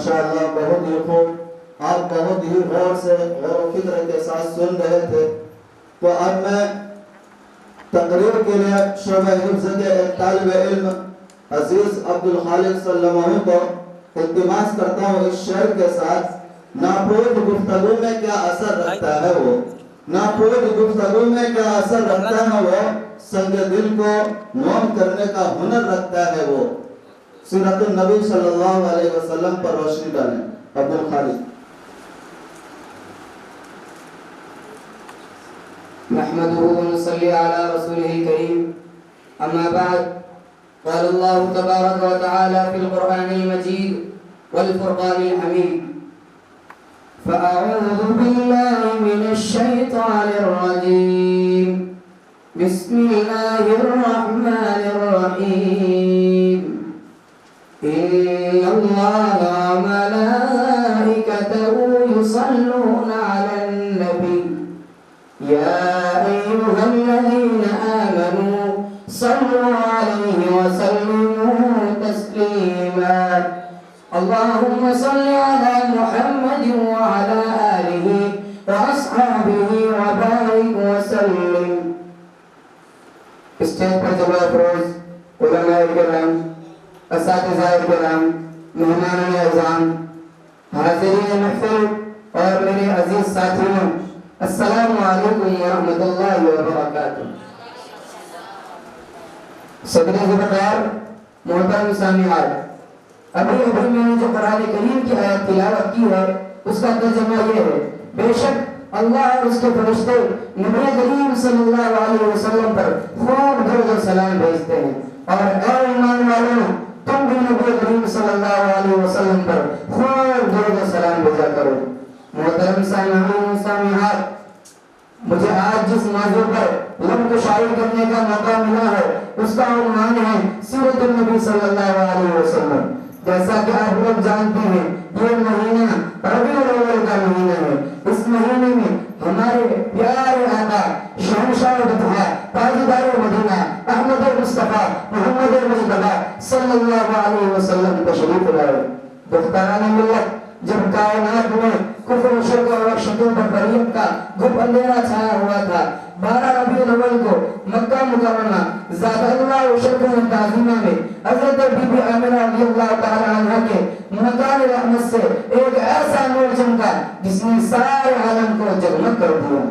ماشاءاللہ بہت ہی خوب، آپ بہت ہی غور سے غور و فکر کے ساتھ سن رہے تھے۔ تو اب میں تقریر کے لیے شعبہ حفظ کے ایک طالب علم عزیز عبدالخالق صلی اللہ علیہ وسلم کو التماس کرتا ہوں اس شعر کے ساتھ: ناپوش گفتگو میں کیا اثر رکھتا ہے وہ، ناپوش گفتگو میں کیا اثر رکھتا ہے وہ، سنگ دل کو موم کرنے کا ہنر رکھتا ہے وہ۔ سیرت النبی صلی اللہ علیہ وسلم پر روشنی ڈالیں۔ عبدالخالق۔ نحمده ونصلي على رسوله الكريم، أما بعد، قال الله تبارك وتعالى في القرآن المجيد والفرقان الحميد: فأعوذ بالله من الشيطان الرجيم، بسم الله الرحمن الرحيم، إن الله وملائكته يصلون على النبي يا أيها الذين آمنوا صلوا عليه وسلموا تسليما، اللهم صل على محمد وعلى آله وأصحابه وبارك وسلم۔ اسٹیج پر جمع افروز علماء کرام، اساتذہ کرام، مہمان اعظام، حاضرین محفل اور میرے عزیز ساتھیوں، السلام علیکم ورحمۃ اللہ وبرکاتہ۔ صدر ذوالفقار، محترم سامعات، ابھی میں نے جو قرآن کریم کی آیت تلاوت کی ہے اس کا ترجمہ یہ ہے: بے شک اللہ اور اس کے فرشتے نبی کریم صلی اللہ علیہ وسلم پر خوب درود و سلام بھیجتے ہیں، اور اے ایمان والوں، تم بھی نبی کریم صلی اللہ علیہ وسلم پر خوب درود و سلام بھیجا کرو۔ محترم سامعین و سامعات، مجھے آج جس موضوع پر لمب شاعر کرنے کا موقع ملا ہے اس کا عنوان ہے سیرت النبی صلی اللہ علیہ وسلم۔ جیسا کہ آپ لوگ جانتے ہیں یہ مہینہ ربیع الاول کا مہینہ ہے۔ اس مہینے میں ہمارے پیارے آقا شہنشاہ بطحا تاجدار مدینہ احمد مصطفیٰ محمد مصطفیٰ صلی اللہ علیہ وسلم تشریف لائے۔ دختران ملت، جب کائنات میں کفر و شرک اور وحشتوں پر بریت کا گھپ اندھیرا چھایا ہوا تھا، 12 ربیع الاول کو مکہ مکرمہ ذات اللہ و شرک و تعظیمہ میں حضرت بی بی آمنہ رضی اللہ تعالی عنہ کے مکان رحمت سے ایک ایسا نور چمکا جس نے سارے عالم کو جگمگ کر دیا۔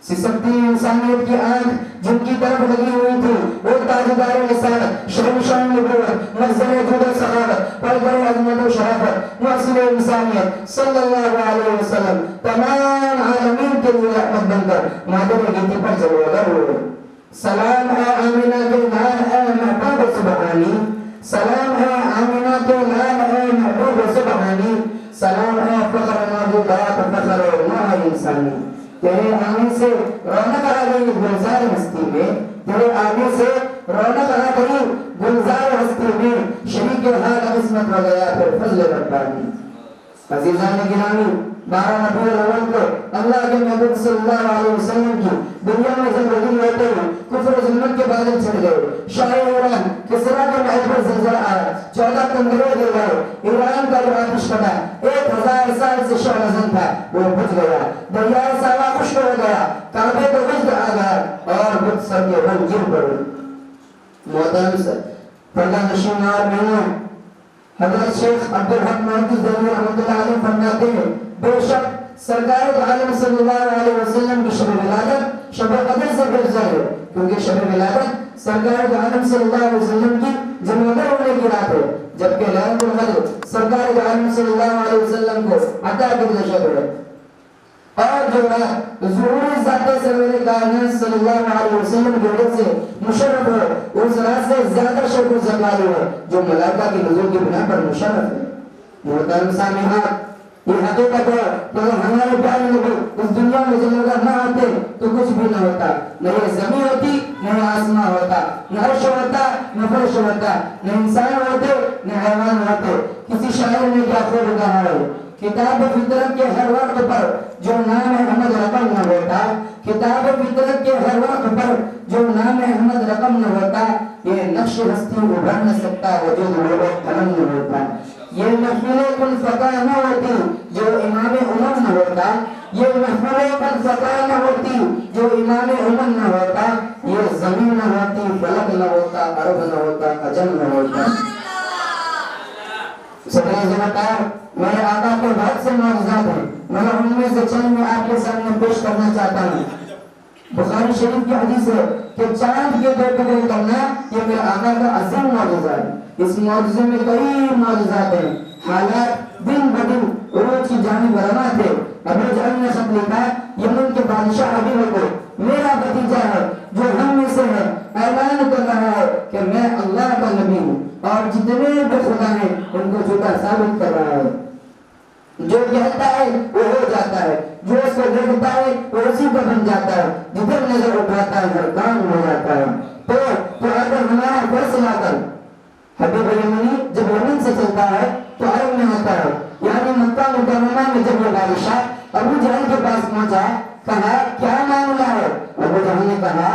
سسکتی انسانیت کی آنکھ جن کی طرف لگی ہوئی تھی وہ تاجدار رسالت، شہنشاہ نبوت، مظہر جود و سخاوت، پرور عظمت و شرافت، محسن انسانیت صلی اللہ علیہ وسلم تمام عالمین کے لیے رحمت بن کر مادر گیتی پر جلوگر ہوئے۔ سلام ہے آمینہ کے لال اے محبوب سبحانی، سلام ہے آمینہ کے لال اے محبوب سبحانی، سلام ہے فخر موجودات فخر نوح انسانی۔ تیرے آنے سے رونق آ گئی گلزار ہستی میں، تیرے آنے سے رونق آ گئی گلزار ہستی میں، شریک حال قسمت ہو گیا پھر فضل ربانی۔ عزیزان گرامی، 12 ربیع الاول کو اللہ کے محبوب صلی اللہ علیہ وسلم کی دنیا میں زندگی ہوتے ہوئے کفر و ظلمت کے بادل چھڑ گئے۔ شاہ ایران کسریٰ کے محل پر زلزلہ آیا، 14 کنگرے گر گئے، ایران کا جو آتش پھٹا 1000 سال سے شعلہ زن تھا وہ بجھ گیا، دریائے ساوا خشک ہو گیا، کعبے کو وجد آ گیا اور بت سر کے رنگ گر پڑے۔ محترم پردہ نشین اور مہینوں، حضرت شیخ عبدالحق مہدی ذیلی رحمۃ اللہ علیہ فرماتے ہیں: بے شک سرکار دو عالم صلی اللہ علیہ وسلم کی شب ولادت شب قدر سے بہتر ہے، کیونکہ شب ولادت سرکار دو عالم صلی اللہ علیہ وسلم کی جنودر ہونے کی رات ہے، جبکہ لیلۃ القدر سرکار دو عالم صلی اللہ علیہ وسلم کو عطا کی شب ہے۔ اور جو رات ظہور ذات سرور کائنات صلی اللہ علیہ وسلم کی وجہ سے مشرف ہے، اس رات سے زیادہ شرف و جلال ہے جو ملائکہ کی نزول کی بنا پر مشرف ہے۔ محترم سامعات، یہ حقیقت ہے کہ اگر ہمارے پیارے نبی اس دنیا میں جلوگر نہ ہوتے تو کچھ بھی نہ ہوتا، نہ یہ زمین ہوتی، نہ آسمان ہوتا، نہ عرش ہوتا، نہ فرش ہوتا، نہ انسان ہوتے، نہ حیوان ہوتے۔ کسی شاعر نے کیا خوب کہا ہے: کتاب فطرت کے ہر وقت پر جو نام احمد رقم نہ ہوتا، کتاب فطرت کے ہر وقت پر جو نام احمد رقم نہ ہوتا، یہ نقش ہستی ابھر نہ سکتا وجود لوگ قلم نہ ہوتا۔ یہ محفل کن فتح نہ ہوتی جو امام امم نہ ہوتا، یہ محفل کن فتح نہ ہوتی جو امام امم نہ ہوتا، یہ زمین نہ ہوتی، فلک نہ ہوتا، عرب نہ ہوتا، عجم نہ ہوتا۔ میرے آقا کے بہت سے معجزات ہیں، مگر ان میں سے چند میں آپ کے سامنے پیش کرنا چاہتا ہوں۔ بخاری شریف کی حدیث ہے کہ چاند کے دو ٹکڑے کرنا یہ میرے آقا کا عظیم معجزہ ہے۔ اس معجزے میں کئی معجزات ہیں، حالات دن بدن عروج کی جانب رواں تھے۔ ابو جہل نے خط لکھا یمن کے بادشاہ ابی کو، میرا بھتیجا ہے جو ہم میں سے ہے، اعلان کر رہا ہے کہ میں اللہ کا نبی ہوں، اور جتنے بھی خدا ہیں ان کو جھوٹا ثابت کر رہا ہے۔ جو کہتا ہے وہ ہو جاتا ہے، جو اس کو دیکھتا ہے وہ اسی کا بن جاتا ہے، جدھر نظر اٹھاتا ہے ہر کام ہو جاتا ہے۔ تو اگر ہمارا فیصلہ کر حبیب یمنی جب یمن سے چلتا ہے تو عرب میں ہوتا ہے، یعنی مکہ مکرمہ میں جب یہ بادشاہ ابو جہل کے پاس پہنچا، کہا کیا معاملہ ہے؟ ابو جہل نے کہا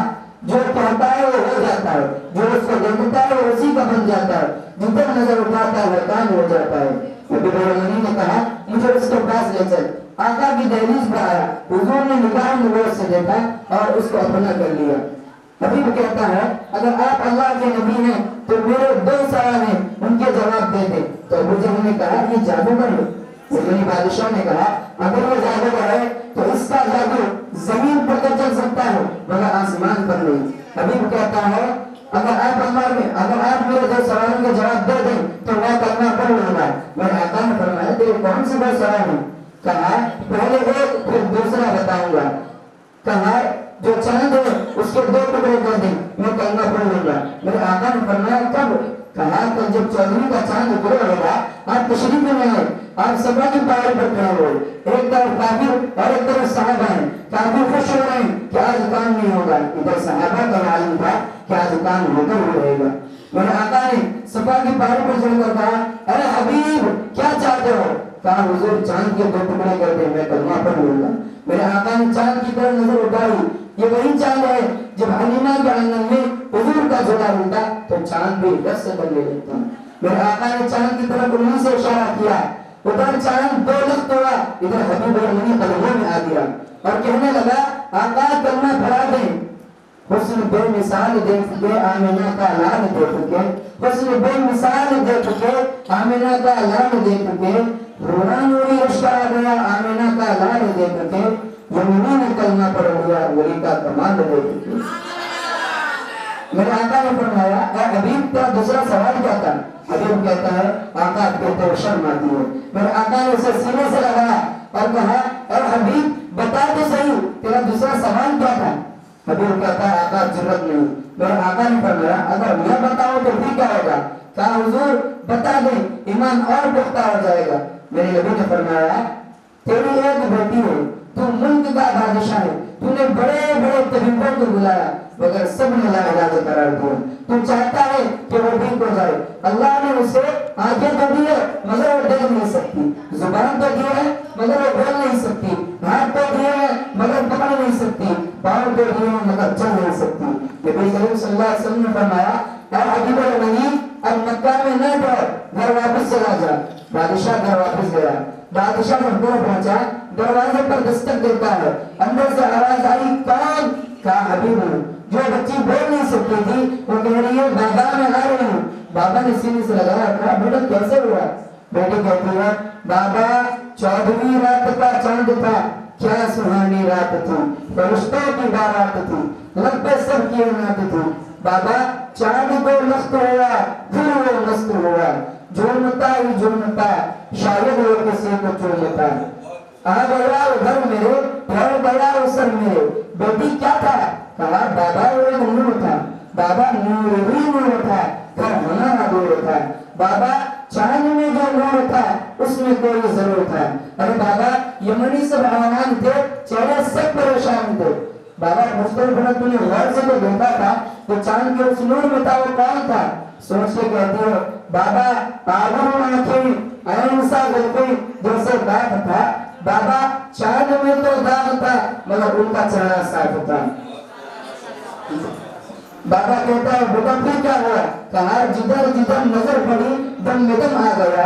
جو کہتا ہے وہ ہو جاتا ہے، جو اس کو دیکھتا ہے وہ اسی کا بن جاتا ہے، جدھر نظر اٹھاتا ہے ہر کام ہو جاتا ہے۔ حبیب یمنی نے کہا مجھے اس کے پاس لے چل۔ آقا کی دہلیز پر آیا، حضور نے نگاہ نبوت سے دیکھا اور اس کو اپنا کر لیا۔ حبیب کہتا ہے اگر آپ اللہ کے نبی ہیں تو میرے دو سوال ہیں، ان کے جواب دے دیں۔ تو ابو جہل نے کہا یہ جادوگر ہے۔ یمنی بادشاہ نے کہا اگر وہ جادوگر ہے تو اس کا جادو زمین پر تو چل سکتا ہے مگر آسمان پر نہیں۔ حبیب کہتا ہے اگر آپ میرے دو سوالوں کے جواب دے دیں تو میں کلمہ پڑھ لوں گا۔ میرے آقا نے فرمایا تیرے کون سے دو سوال ہیں؟ کہا پہلے ایک پھر دوسرا بتاؤں گا۔ کہا جو چاند ہے اس کے دو ٹکڑے کر دیں میں کلمہ پڑھ لوں گا۔ میرے آقا نے فرمایا کب؟ کہا کہ جب 14ویں کا چاند اترے ہوگا آپ تشریف میں آئے، آپ سبا کی پہاڑی پر کھڑے ہوئے، ایک طرف کافر اور ایک طرف صحابہ ہیں، کافر خوش ہو رہے ہیں کہ آج کام نہیں ہوگا، ادھر صحابہ کا معلوم تھا کہ آج کام ہو کر ہو رہے گا۔ میرے آقا نے صفا کی پہاڑی پر چڑھ کر کہا ارے حبیب کیا چاہتے ہو؟ کہا حضور چاند کے دو ٹکڑے کر دیں میں کلمہ پڑھ لوں گا۔ میرے آقا نے چاند کی طرف نظر اٹھائی، یہ وہی چاند ہے جب حلیمہ کے آنگن میں حضور کا جھولا ملتا تو چاند بھی ادھر سے بدلے لیتا۔ میرے آقا نے چاند کی طرف انہی سے اشارہ کیا، ادھر چاند دو لخت ہوا، ادھر حبیب یمنی قدموں میں آ گیا اور کہنے لگا آقا کلمہ پڑھا دیں۔ حسن بے مثال دیکھ کے آمنہ کا لال دیکھ کے، حسن بے مثال دیکھ کے آمنہ کا لال دیکھ کے، رونا نوری رشتہ آ گیا آمنہ کا لال دیکھ کے، یمنی نے کلمہ پڑھ لیا ولی کا کمال دیکھ کے۔ میرے آقا نے فرمایا اے حبیب تیرا دوسرا سوال کیا تھا؟ حبیب کہتا ہے آقا کہتے ہو شرم آتی ہے۔ میرے آقا نے اسے سینے سے لگایا اور کہا اے حبیب بتا تو صحیح تیرا دوسرا سوال کیا تھا؟ حبیب کہتا ہے آقا جرت نہیں۔ میرے آقا نے فرمایا اگر میں بتاؤں تو پھر کیا ہوگا؟ کہا حضور بتا دیں ایمان اور پختہ ہو جائے گا۔ میرے نبی نے فرمایا تیری ایک بیٹی ہے، تو ملک کا بادشاہ ہے، تو نے بڑے بڑے طبیبوں کو بلایا مگر سب نے لا علاج قرار دیا، تو چاہتا ہے کہ وہ ٹھیک ہو جائے۔ اللہ نے اسے آنکھیں تو دی ہے مگر وہ دیکھ نہیں سکتی، زبان تو دی ہے مگر وہ بول نہیں سکتی، ہاتھ تو دیے ہیں مگر پکڑ نہیں سکتی، پاؤں تو دیے ہیں مگر چل نہیں سکتی۔ نبی کریم صلی اللہ علیہ وسلم نے فرمایا اے حبیب یمنی اب مکہ میں نہ رہ، گھر واپس چلا جا۔ بادشاہ گھر واپس گیا۔ بادشاہ جب گھر پہنچا دروازے پر دستک دیتا ہے، اندر سے آواز آئی کون؟ کہا حبیب ہوں۔ جو بچی بول نہیں سکتی تھی وہ کہہ رہی ہے بابا میں آ رہی ہوں۔ بابا نے سینے سے لگایا، کہا بیٹا کیسے ہوا؟ بیٹی کہتی ہے بابا 14ویں رات کا چاند تھا، کیا سہانی رات تھی، فرشتوں کی بارات تھی، لب پہ سب کی عنایت تھی۔ بابا چاند کو لخت ہوا پھر وہ مست ہوا، جھومتا ہی جھومتا شاید وہ کسی کو چومتا۔ آ گیا ادھر میرے پھر گیا اسر میرے، بیٹی کیا تھا؟ کہا بابا وہ ایک نور تھا، بابا نور ہی نور تھا، پھر ہمارا دور تھا۔ بابا چاند میں جو نور تھا اس میں کوئی ضرور تھا۔ ارے بابا یمنی سب حیران تھے، چہرے سب پریشان تھے۔ بابا مختلف بڑا تو نے غور سے تو دیکھا تھا کہ چاند کے اس نور میں تھا وہ کون تھا؟ سوچ کے کہتی ہو بابا آگروں آنکھیں اینسا گلکیں جیسے داغ تھا، بابا چاند میں تو داغ تھا مگر ان کا چہرہ صاف تھا۔ بابا کہتا ہے بیٹا پھر کیا ہوا؟ کہا جدھر جدھر نظر پڑی دم میں دم آ گیا،